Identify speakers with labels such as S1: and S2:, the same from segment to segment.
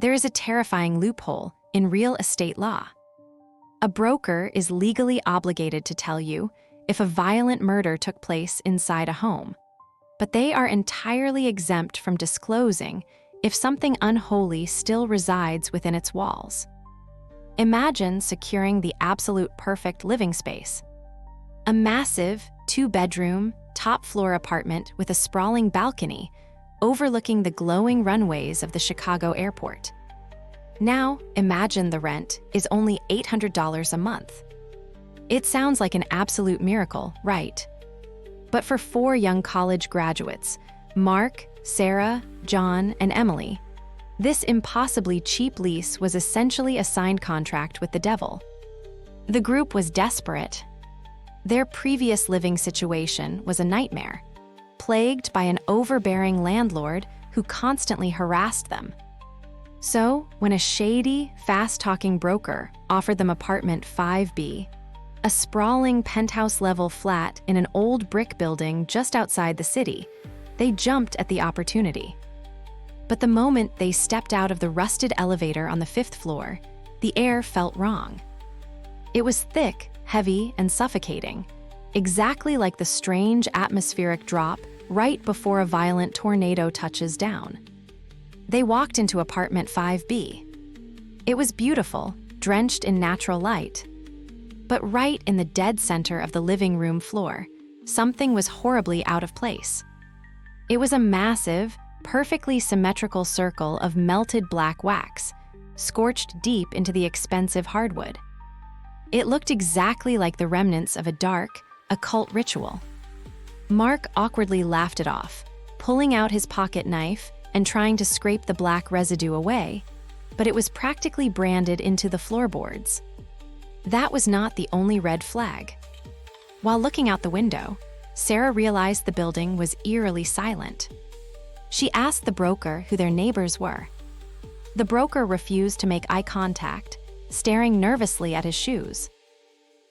S1: There is a terrifying loophole in real estate law. A broker is legally obligated to tell you if a violent murder took place inside a home, but they are entirely exempt from disclosing if something unholy still resides within its walls. Imagine securing the absolute perfect living space. A massive, 2-bedroom, top-floor apartment with a sprawling balcony overlooking the glowing runways of the Chicago airport. Now, imagine the rent is only $800 a month. It sounds like an absolute miracle, right? But for 4 young college graduates, Mark, Sarah, John, and Emily, this impossibly cheap lease was essentially a signed contract with the devil. The group was desperate. Their previous living situation was a nightmare, plagued by an overbearing landlord who constantly harassed them. So, when a shady, fast-talking broker offered them apartment 5B, a sprawling penthouse-level flat in an old brick building just outside the city, they jumped at the opportunity. But the moment they stepped out of the rusted elevator on the 5th floor, the air felt wrong. It was thick, heavy, and suffocating, exactly like the strange atmospheric drop right before a violent tornado touches down. They walked into apartment 5B. It was beautiful, drenched in natural light. But right in the dead center of the living room floor, something was horribly out of place. It was a massive, perfectly symmetrical circle of melted black wax, scorched deep into the expensive hardwood. It looked exactly like the remnants of a dark, occult ritual. Mark awkwardly laughed it off, pulling out his pocket knife and trying to scrape the black residue away, but it was practically branded into the floorboards. That was not the only red flag. While looking out the window, Sarah realized the building was eerily silent. She asked the broker who their neighbors were. The broker refused to make eye contact, staring nervously at his shoes.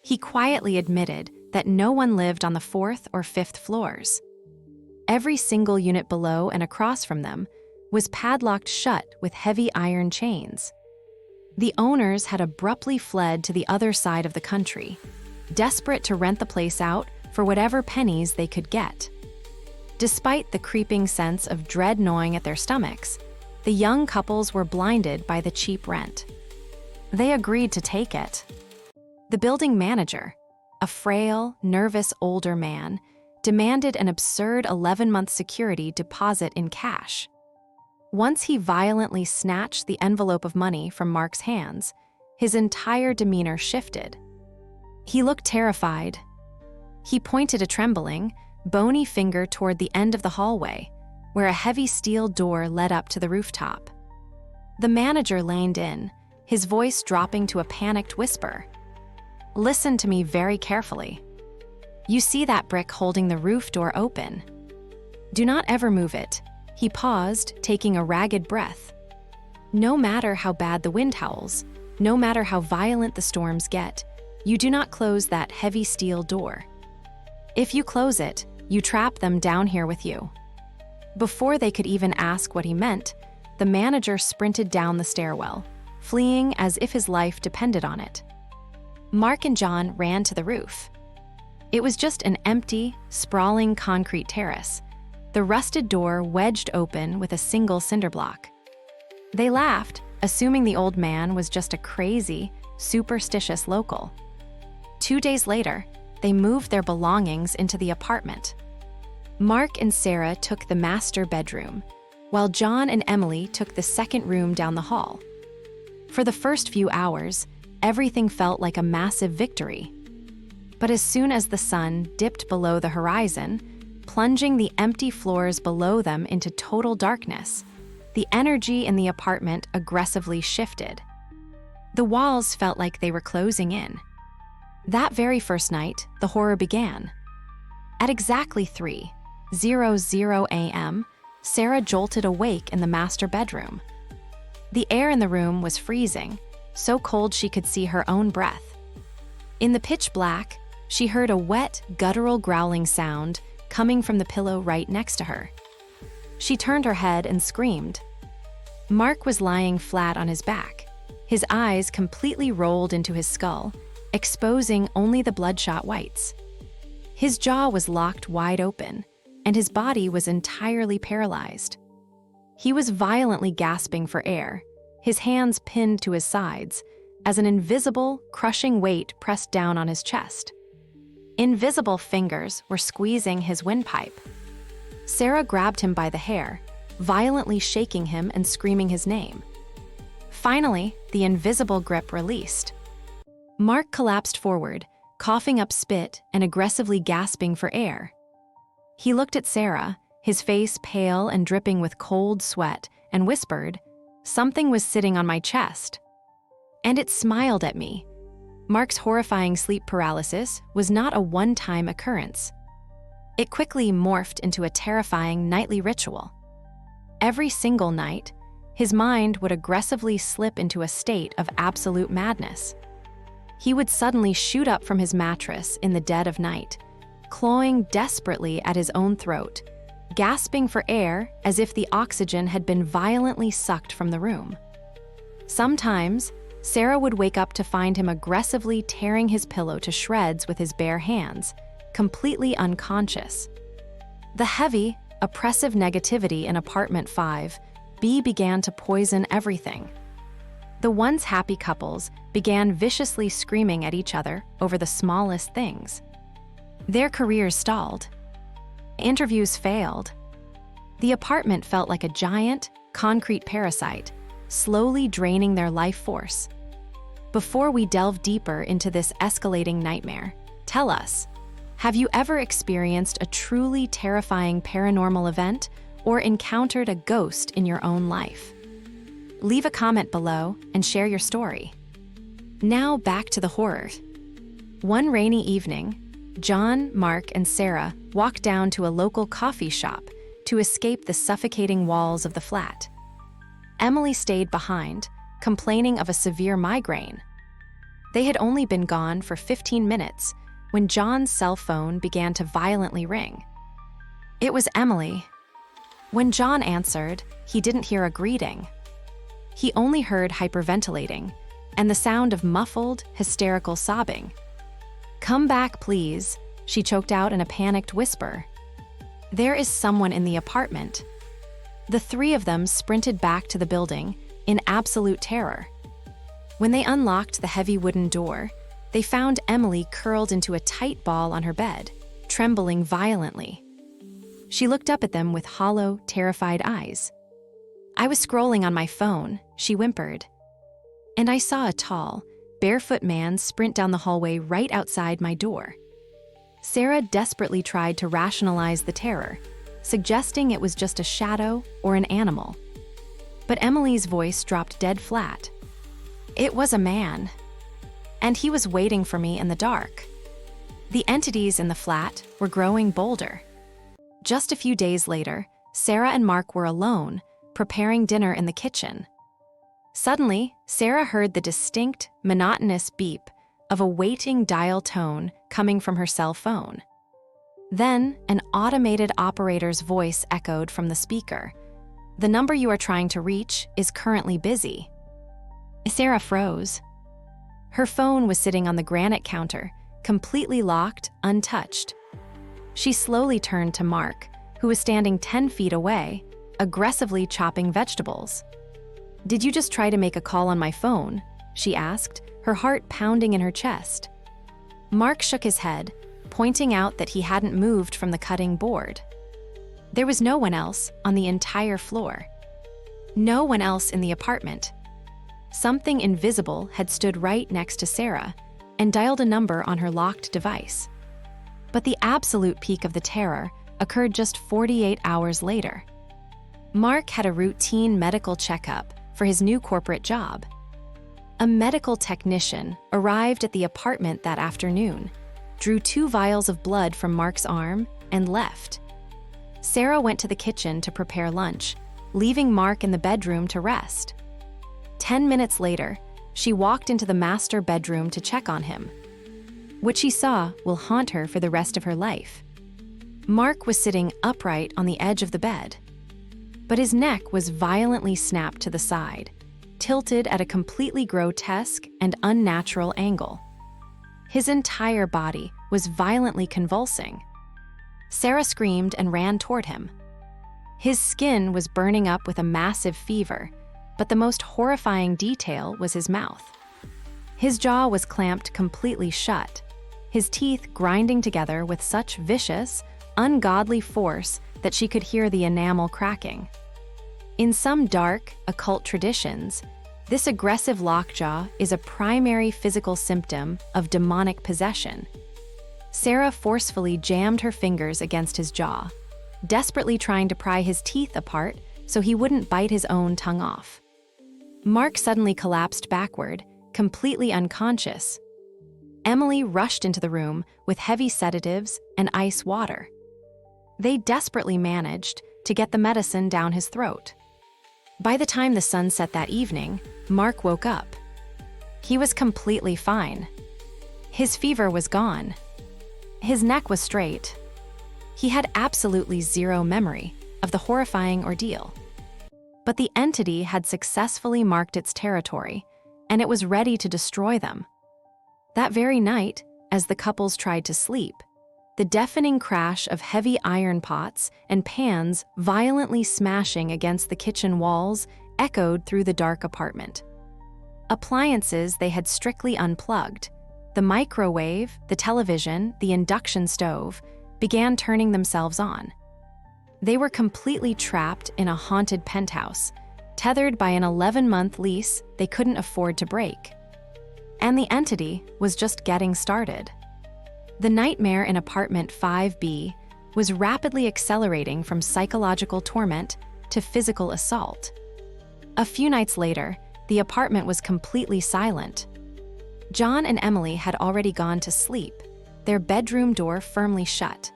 S1: He quietly admitted that no one lived on the 4th or 5th floors. Every single unit below and across from them was padlocked shut with heavy iron chains. The owners had abruptly fled to the other side of the country, desperate to rent the place out for whatever pennies they could get. Despite the creeping sense of dread gnawing at their stomachs, the young couples were blinded by the cheap rent. They agreed to take it. The building manager, a frail, nervous older man, demanded an absurd 11-month security deposit in cash. Once he violently snatched the envelope of money from Mark's hands, his entire demeanor shifted. He looked terrified. He pointed a trembling, bony finger toward the end of the hallway, where a heavy steel door led up to the rooftop. The manager leaned in, his voice dropping to a panicked whisper. "Listen to me very carefully. You see that brick holding the roof door open. Do not ever move it." He paused, taking a ragged breath. "No matter how bad the wind howls, no matter how violent the storms get, you do not close that heavy steel door. If you close it, you trap them down here with you." Before they could even ask what he meant, the manager sprinted down the stairwell, fleeing as if his life depended on it. Mark and John ran to the roof. It was just an empty, sprawling concrete terrace, the rusted door wedged open with a single cinder block. They laughed, assuming the old man was just a crazy, superstitious local. 2 days later, they moved their belongings into the apartment. Mark and Sarah took the master bedroom, while John and Emily took the second room down the hall. For the first few hours, everything felt like a massive victory. But as soon as the sun dipped below the horizon, plunging the empty floors below them into total darkness, the energy in the apartment aggressively shifted. The walls felt like they were closing in. That very first night, the horror began. At exactly 3:00 a.m., Sarah jolted awake in the master bedroom. The air in the room was freezing, so cold she could see her own breath. In the pitch black, she heard a wet, guttural growling sound coming from the pillow right next to her. She turned her head and screamed. Mark was lying flat on his back, his eyes completely rolled into his skull, exposing only the bloodshot whites. His jaw was locked wide open, and his body was entirely paralyzed. He was violently gasping for air, his hands pinned to his sides, as an invisible, crushing weight pressed down on his chest. Invisible fingers were squeezing his windpipe. Sarah grabbed him by the hair, violently shaking him and screaming his name. Finally, the invisible grip released. Mark collapsed forward, coughing up spit and aggressively gasping for air. He looked at Sarah, his face pale and dripping with cold sweat, and whispered, "Something was sitting on my chest." And it smiled at me. Mark's horrifying sleep paralysis was not a one-time occurrence. It quickly morphed into a terrifying nightly ritual. Every single night, his mind would aggressively slip into a state of absolute madness. He would suddenly shoot up from his mattress in the dead of night, clawing desperately at his own throat, gasping for air as if the oxygen had been violently sucked from the room. Sometimes, Sarah would wake up to find him aggressively tearing his pillow to shreds with his bare hands, completely unconscious. The heavy, oppressive negativity in apartment 5B began to poison everything. The once happy couples began viciously screaming at each other over the smallest things. Their careers stalled. Interviews failed. The apartment felt like a giant, concrete parasite, slowly draining their life force. Before we delve deeper into this escalating nightmare, tell us, have you ever experienced a truly terrifying paranormal event or encountered a ghost in your own life? Leave a comment below and share your story. Now back to the horror. One rainy evening, John, Mark, and Sarah walked down to a local coffee shop to escape the suffocating walls of the flat. Emily stayed behind, complaining of a severe migraine. They had only been gone for 15 minutes when John's cell phone began to violently ring. It was Emily. When John answered, he didn't hear a greeting. He only heard hyperventilating and the sound of muffled, hysterical sobbing. "Come back, please," she choked out in a panicked whisper. "There is someone in the apartment." The three of them sprinted back to the building in absolute terror. When they unlocked the heavy wooden door, they found Emily curled into a tight ball on her bed, trembling violently. She looked up at them with hollow, terrified eyes. "I was scrolling on my phone," she whimpered. "And I saw a tall, barefoot man sprint down the hallway right outside my door." Sarah desperately tried to rationalize the terror, suggesting it was just a shadow or an animal. But Emily's voice dropped dead flat. "It was a man. And he was waiting for me in the dark." The entities in the flat were growing bolder. Just a few days later, Sarah and Mark were alone, preparing dinner in the kitchen. Suddenly, Sarah heard the distinct, monotonous beep of a waiting dial tone coming from her cell phone. Then, an automated operator's voice echoed from the speaker. "The number you are trying to reach is currently busy." Sarah froze. Her phone was sitting on the granite counter, completely locked, untouched. She slowly turned to Mark, who was standing 10 feet away, aggressively chopping vegetables. "Did you just try to make a call on my phone?" she asked, her heart pounding in her chest. Mark shook his head, pointing out that he hadn't moved from the cutting board. There was no one else on the entire floor. No one else in the apartment. Something invisible had stood right next to Sarah and dialed a number on her locked device. But the absolute peak of the terror occurred just 48 hours later. Mark had a routine medical checkup for his new corporate job. A medical technician arrived at the apartment that afternoon, drew 2 vials of blood from Mark's arm, and left. Sarah went to the kitchen to prepare lunch, leaving Mark in the bedroom to rest. 10 minutes later, she walked into the master bedroom to check on him. What she saw will haunt her for the rest of her life. Mark was sitting upright on the edge of the bed. but his neck was violently snapped to the side, tilted at a completely grotesque and unnatural angle. His entire body was violently convulsing. Sarah screamed and ran toward him. His skin was burning up with a massive fever, but the most horrifying detail was his mouth. His jaw was clamped completely shut, his teeth grinding together with such vicious, ungodly force that she could hear the enamel cracking. In some dark, occult traditions, this aggressive lockjaw is a primary physical symptom of demonic possession. Sarah forcefully jammed her fingers against his jaw, desperately trying to pry his teeth apart so he wouldn't bite his own tongue off. Mark suddenly collapsed backward, completely unconscious. Emily rushed into the room with heavy sedatives and ice water. They desperately managed to get the medicine down his throat. By the time the sun set that evening, Mark woke up. He was completely fine. His fever was gone. His neck was straight. He had absolutely zero memory of the horrifying ordeal. But the entity had successfully marked its territory, and it was ready to destroy them. That very night, as the couples tried to sleep, the deafening crash of heavy iron pots and pans violently smashing against the kitchen walls echoed through the dark apartment. Appliances they had strictly unplugged, the microwave, the television, the induction stove, began turning themselves on. They were completely trapped in a haunted penthouse, tethered by an 11-month lease they couldn't afford to break. And the entity was just getting started. The nightmare in apartment 5B was rapidly accelerating from psychological torment to physical assault. A few nights later, the apartment was completely silent. John and Emily had already gone to sleep, their bedroom door firmly shut.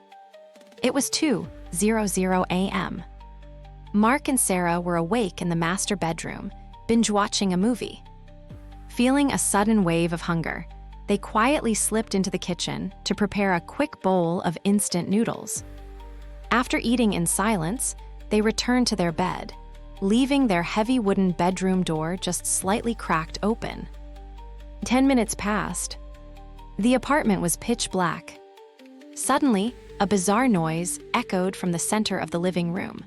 S1: It was 2:00 a.m. Mark and Sarah were awake in the master bedroom, binge-watching a movie. Feeling a sudden wave of hunger, they quietly slipped into the kitchen to prepare a quick bowl of instant noodles. After eating in silence, they returned to their bed, leaving their heavy wooden bedroom door just slightly cracked open. 10 minutes passed. The apartment was pitch black. Suddenly, a bizarre noise echoed from the center of the living room.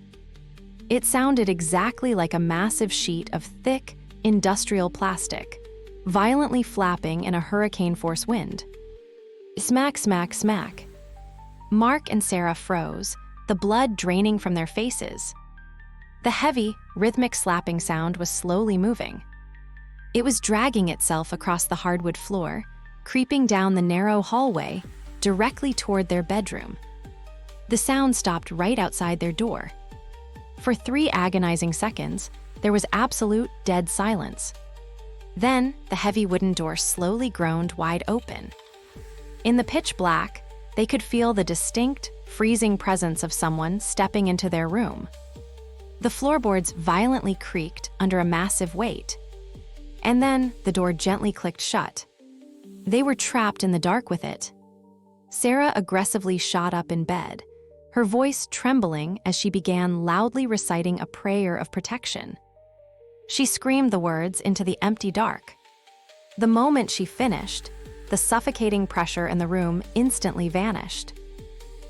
S1: It sounded exactly like a massive sheet of thick, industrial plastic, violently flapping in a hurricane-force wind. Smack, smack, smack. Mark and Sarah froze, the blood draining from their faces. The heavy, rhythmic slapping sound was slowly moving. It was dragging itself across the hardwood floor, creeping down the narrow hallway directly toward their bedroom. The sound stopped right outside their door. For 3 agonizing seconds, there was absolute dead silence. Then, the heavy wooden door slowly groaned wide open. In the pitch black, they could feel the distinct, freezing presence of someone stepping into their room. The floorboards violently creaked under a massive weight. And then, the door gently clicked shut. They were trapped in the dark with it. Sarah aggressively shot up in bed, her voice trembling as she began loudly reciting a prayer of protection. She screamed the words into the empty dark. The moment she finished, the suffocating pressure in the room instantly vanished.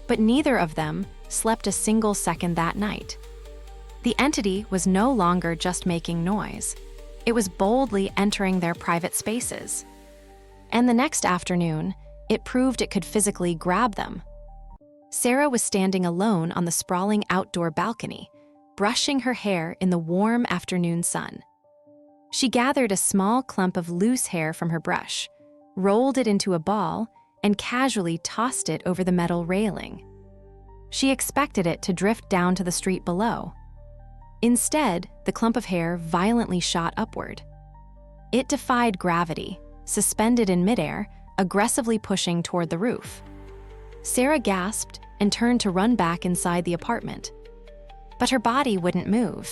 S1: But neither of them slept a single second that night. The entity was no longer just making noise. It was boldly entering their private spaces. And the next afternoon, it proved it could physically grab them. Sarah was standing alone on the sprawling outdoor balcony, brushing her hair in the warm afternoon sun. She gathered a small clump of loose hair from her brush, rolled it into a ball, and casually tossed it over the metal railing. She expected it to drift down to the street below. Instead, the clump of hair violently shot upward. It defied gravity, suspended in midair, aggressively pushing toward the roof. Sarah gasped and turned to run back inside the apartment. But her body wouldn't move.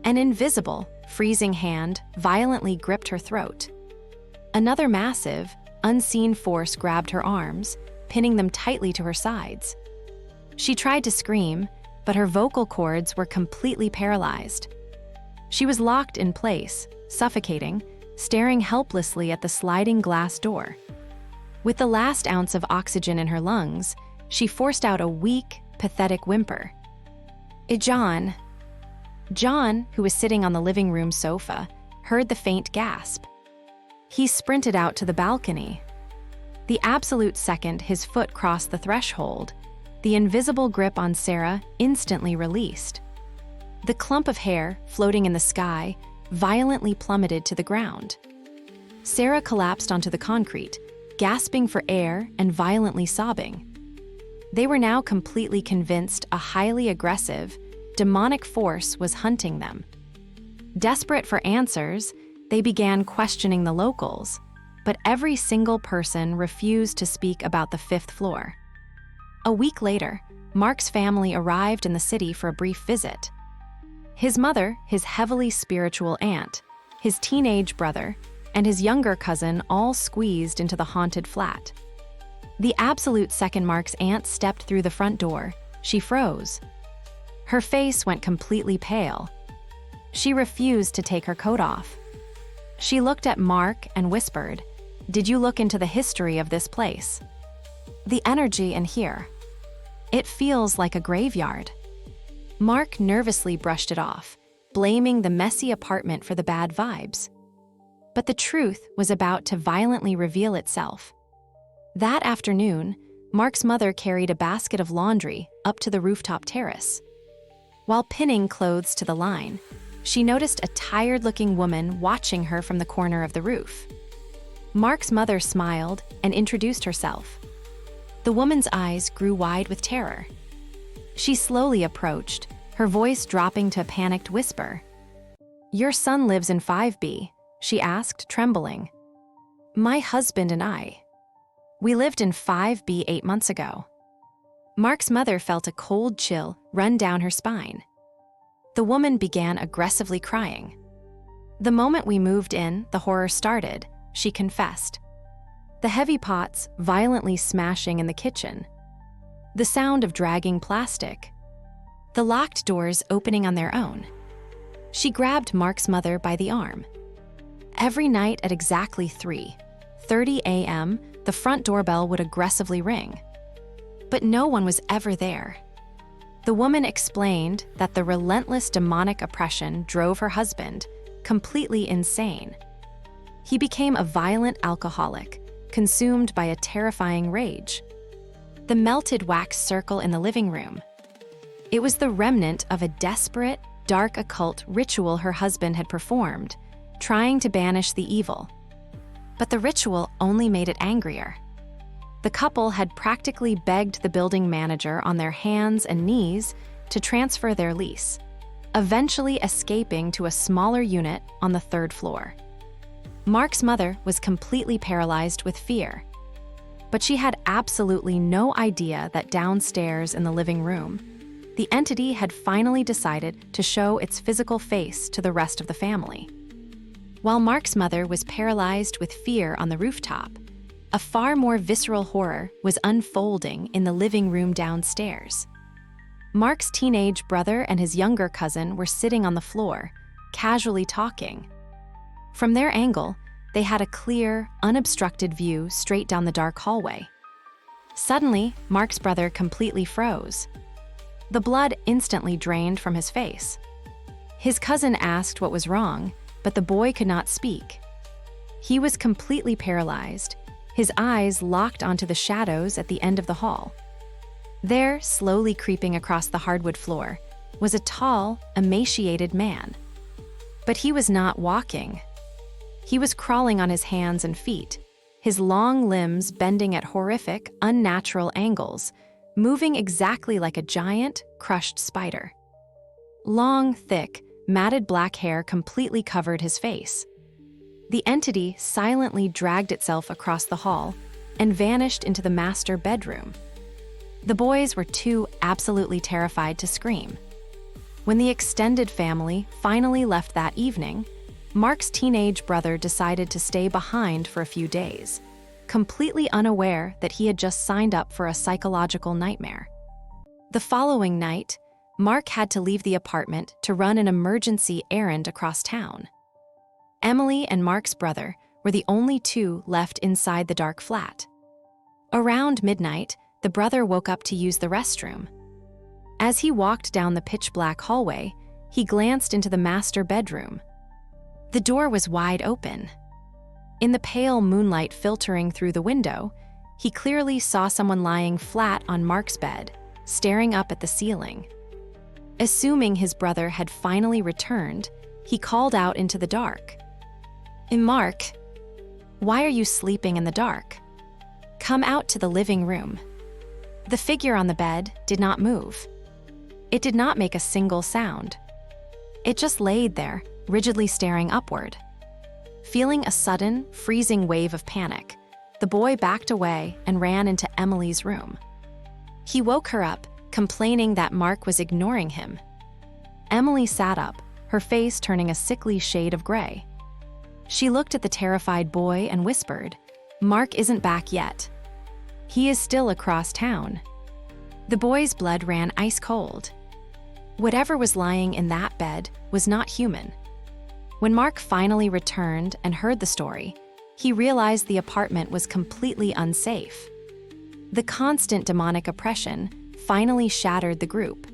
S1: An invisible, freezing hand violently gripped her throat. Another massive, unseen force grabbed her arms, pinning them tightly to her sides. She tried to scream, but her vocal cords were completely paralyzed. She was locked in place, suffocating, staring helplessly at the sliding glass door. With the last ounce of oxygen in her lungs, she forced out a weak, pathetic whimper. John, who was sitting on the living room sofa, heard the faint gasp. He sprinted out to the balcony. The absolute second his foot crossed the threshold, the invisible grip on Sarah instantly released. The clump of hair, floating in the sky, violently plummeted to the ground. Sarah collapsed onto the concrete, gasping for air and violently sobbing. They were now completely convinced a highly aggressive, demonic force was hunting them. Desperate for answers, they began questioning the locals, but every single person refused to speak about the 5th floor. A week later, Mark's family arrived in the city for a brief visit. His mother, his heavily spiritual aunt, his teenage brother, and his younger cousin all squeezed into the haunted flat. The absolute second Mark's aunt stepped through the front door, she froze. Her face went completely pale. She refused to take her coat off. She looked at Mark and whispered, "Did you look into the history of this place? The energy in here. It feels like a graveyard." Mark nervously brushed it off, blaming the messy apartment for the bad vibes. But the truth was about to violently reveal itself. That afternoon, Mark's mother carried a basket of laundry up to the rooftop terrace. While pinning clothes to the line, she noticed a tired-looking woman watching her from the corner of the roof. Mark's mother smiled and introduced herself. The woman's eyes grew wide with terror. She slowly approached, her voice dropping to a panicked whisper. "Your son lives in 5B, she asked, trembling. "My husband and I. We lived in 5B 8 months ago." Mark's mother felt a cold chill run down her spine. The woman began aggressively crying. "The moment we moved in, the horror started," she confessed. The heavy pots violently smashing in the kitchen. The sound of dragging plastic. The locked doors opening on their own. She grabbed Mark's mother by the arm. Every night at exactly 3:30 a.m., the front doorbell would aggressively ring. But no one was ever there. The woman explained that the relentless demonic oppression drove her husband completely insane. He became a violent alcoholic, consumed by a terrifying rage. The melted wax circle in the living room. It was the remnant of a desperate, dark occult ritual her husband had performed, trying to banish the evil. But the ritual only made it angrier. The couple had practically begged the building manager on their hands and knees to transfer their lease, eventually escaping to a smaller unit on the 3rd floor. Mark's mother was completely paralyzed with fear, but she had absolutely no idea that downstairs in the living room, the entity had finally decided to show its physical face to the rest of the family. While Mark's mother was paralyzed with fear on the rooftop, a far more visceral horror was unfolding in the living room downstairs. Mark's teenage brother and his younger cousin were sitting on the floor, casually talking. From their angle, they had a clear, unobstructed view straight down the dark hallway. Suddenly, Mark's brother completely froze. The blood instantly drained from his face. His cousin asked what was wrong, but the boy could not speak. He was completely paralyzed, his eyes locked onto the shadows at the end of the hall. There, slowly creeping across the hardwood floor, was a tall, emaciated man. But he was not walking. He was crawling on his hands and feet, his long limbs bending at horrific, unnatural angles, moving exactly like a giant, crushed spider. Long, thick, matted black hair completely covered his face. The entity silently dragged itself across the hall and vanished into the master bedroom. The boys were too absolutely terrified to scream. When the extended family finally left that evening, Mark's teenage brother decided to stay behind for a few days, completely unaware that he had just signed up for a psychological nightmare. The following night, Mark had to leave the apartment to run an emergency errand across town. Emily and Mark's brother were the only two left inside the dark flat. Around midnight, the brother woke up to use the restroom. As he walked down the pitch-black hallway, he glanced into the master bedroom. The door was wide open. In the pale moonlight filtering through the window, he clearly saw someone lying flat on Mark's bed, staring up at the ceiling. Assuming his brother had finally returned, he called out into the dark. "Mark, why are you sleeping in the dark? Come out to the living room." The figure on the bed did not move. It did not make a single sound. It just laid there, rigidly staring upward. Feeling a sudden, freezing wave of panic, the boy backed away and ran into Emily's room. He woke her up, complaining that Mark was ignoring him. Emily sat up, her face turning a sickly shade of gray. She looked at the terrified boy and whispered, "Mark isn't back yet. He is still across town." The boy's blood ran ice cold. Whatever was lying in that bed was not human. When Mark finally returned and heard the story, he realized the apartment was completely unsafe. The constant demonic oppression finally shattered the group.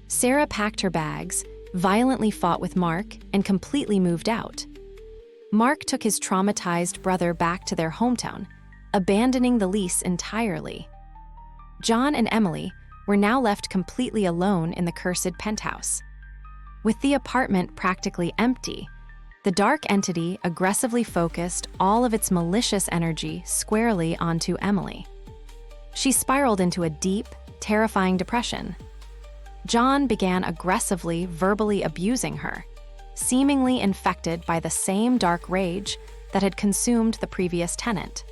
S1: Sarah packed her bags, violently fought with Mark, and completely moved out. Mark took his traumatized brother back to their hometown, abandoning the lease entirely. John and Emily were now left completely alone in the cursed penthouse. With the apartment practically empty, the dark entity aggressively focused all of its malicious energy squarely onto Emily. She spiraled into a deep, terrifying depression. John began aggressively verbally abusing her, seemingly infected by the same dark rage that had consumed the previous tenant.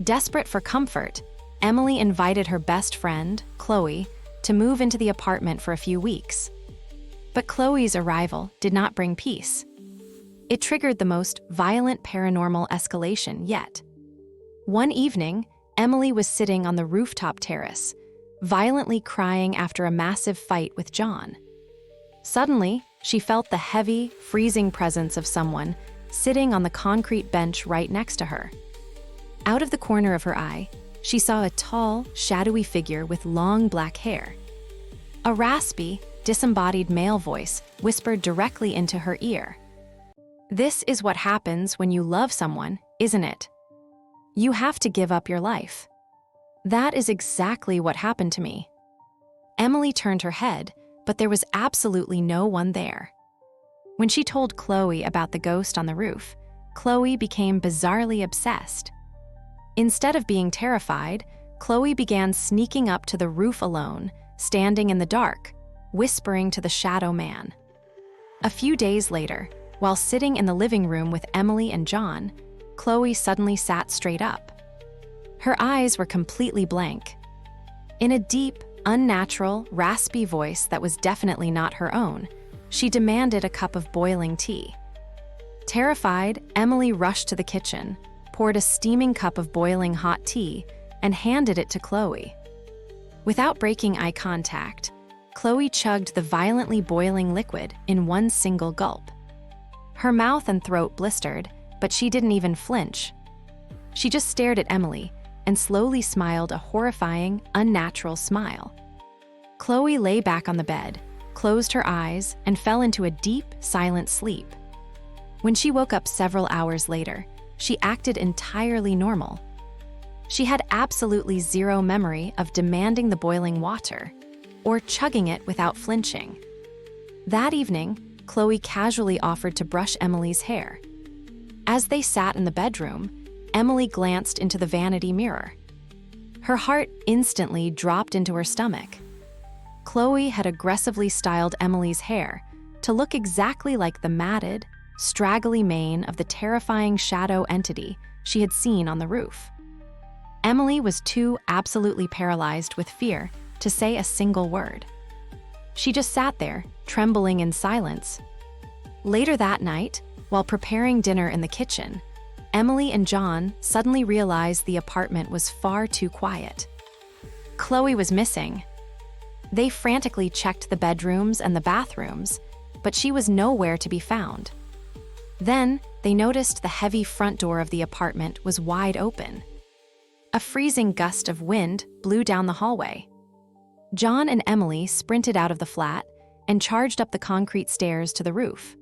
S1: Desperate for comfort, Emily invited her best friend, Chloe, to move into the apartment for a few weeks. But Chloe's arrival did not bring peace. It triggered the most violent paranormal escalation yet. One evening, Emily was sitting on the rooftop terrace, violently crying after a massive fight with John. Suddenly, she felt the heavy, freezing presence of someone sitting on the concrete bench right next to her. Out of the corner of her eye, she saw a tall, shadowy figure with long black hair. A raspy, disembodied male voice whispered directly into her ear. "This is what happens when you love someone, isn't it? You have to give up your life." That is exactly what happened to me. Emily turned her head, but there was absolutely no one there. When she told Chloe about the ghost on the roof, Chloe became bizarrely obsessed. Instead of being terrified, Chloe began sneaking up to the roof alone, standing in the dark, whispering to the shadow man. A few days later, while sitting in the living room with Emily and John, Chloe suddenly sat straight up. Her eyes were completely blank. In a deep, unnatural, raspy voice that was definitely not her own, she demanded a cup of boiling tea. Terrified, Emily rushed to the kitchen, poured a steaming cup of boiling hot tea, and handed it to Chloe. Without breaking eye contact, Chloe chugged the violently boiling liquid in one single gulp. Her mouth and throat blistered, but she didn't even flinch. She just stared at Emily and slowly smiled a horrifying, unnatural smile. Chloe lay back on the bed, closed her eyes, and fell into a deep, silent sleep. When she woke up several hours later, she acted entirely normal. She had absolutely zero memory of demanding the boiling water or chugging it without flinching. That evening, Chloe casually offered to brush Emily's hair. As they sat in the bedroom, Emily glanced into the vanity mirror. Her heart instantly dropped into her stomach. Chloe had aggressively styled Emily's hair to look exactly like the matted, straggly mane of the terrifying shadow entity she had seen on the roof. Emily was too absolutely paralyzed with fear to say a single word. She just sat there, trembling in silence. Later that night, while preparing dinner in the kitchen, Emily and John suddenly realized the apartment was far too quiet. Chloe was missing. They frantically checked the bedrooms and the bathrooms, but she was nowhere to be found. Then, they noticed the heavy front door of the apartment was wide open. A freezing gust of wind blew down the hallway. John and Emily sprinted out of the flat and charged up the concrete stairs to the roof.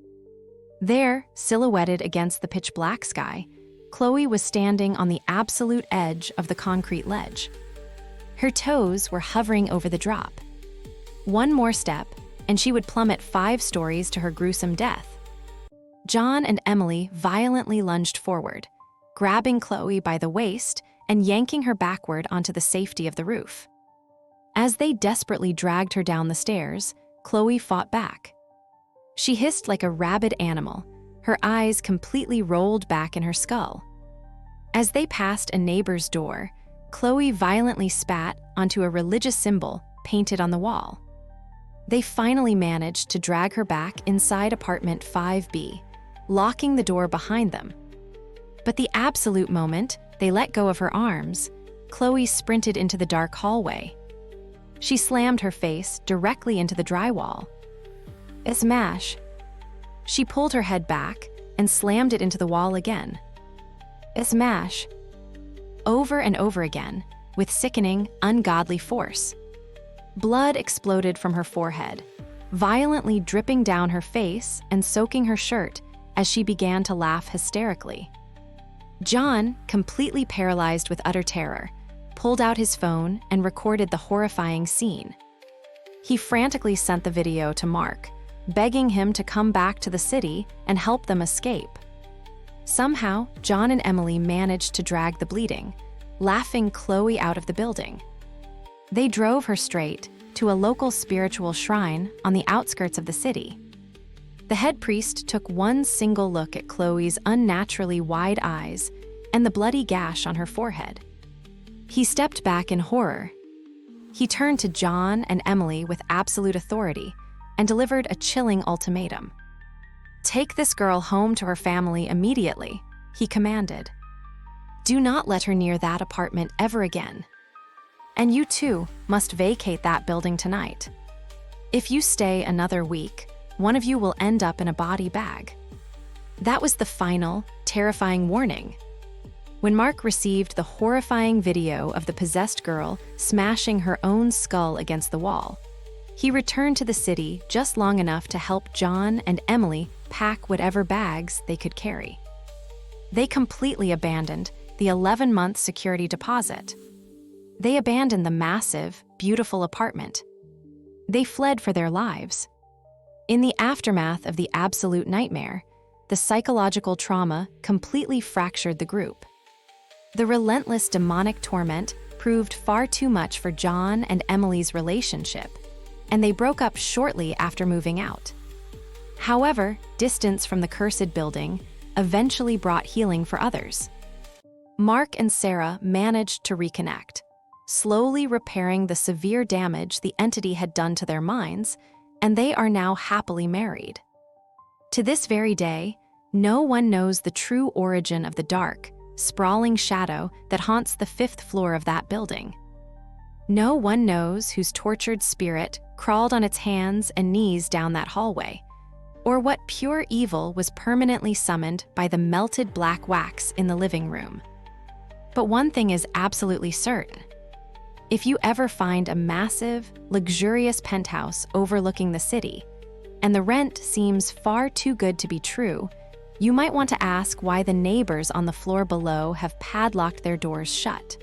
S1: There, silhouetted against the pitch-black sky, Chloe was standing on the absolute edge of the concrete ledge. Her toes were hovering over the drop. One more step, and she would plummet 5 stories to her gruesome death. John and Emily violently lunged forward, grabbing Chloe by the waist and yanking her backward onto the safety of the roof. As they desperately dragged her down the stairs, Chloe fought back. She hissed like a rabid animal, her eyes completely rolled back in her skull. As they passed a neighbor's door, Chloe violently spat onto a religious symbol painted on the wall. They finally managed to drag her back inside apartment 5B, locking the door behind them. But the absolute moment they let go of her arms, Chloe sprinted into the dark hallway. She slammed her face directly into the drywall. A smash. She pulled her head back and slammed it into the wall again. A smash. Over and over again, with sickening, ungodly force. Blood exploded from her forehead, violently dripping down her face and soaking her shirt as she began to laugh hysterically. John, completely paralyzed with utter terror, pulled out his phone and recorded the horrifying scene. He frantically sent the video to Mark, begging him to come back to the city and help them escape. Somehow, John and Emily managed to drag the bleeding, laughing Chloe out of the building. They drove her straight to a local spiritual shrine on the outskirts of the city. The head priest took one single look at Chloe's unnaturally wide eyes and the bloody gash on her forehead. He stepped back in horror. He turned to John and Emily with absolute authority and delivered a chilling ultimatum. "Take this girl home to her family immediately," he commanded. "Do not let her near that apartment ever again. And you too must vacate that building tonight. If you stay another week, one of you will end up in a body bag." That was the final, terrifying warning. When Mark received the horrifying video of the possessed girl smashing her own skull against the wall, he returned to the city just long enough to help John and Emily pack whatever bags they could carry. They completely abandoned the 11-month security deposit. They abandoned the massive, beautiful apartment. They fled for their lives. In the aftermath of the absolute nightmare, the psychological trauma completely fractured the group. The relentless demonic torment proved far too much for John and Emily's relationship, and they broke up shortly after moving out. However, distance from the cursed building eventually brought healing for others. Mark and Sarah managed to reconnect, slowly repairing the severe damage the entity had done to their minds, and they are now happily married. To this very day, no one knows the true origin of the dark, sprawling shadow that haunts the 5th floor of that building. No one knows whose tortured spirit crawled on its hands and knees down that hallway, or what pure evil was permanently summoned by the melted black wax in the living room. But one thing is absolutely certain. If you ever find a massive, luxurious penthouse overlooking the city, and the rent seems far too good to be true, you might want to ask why the neighbors on the floor below have padlocked their doors shut.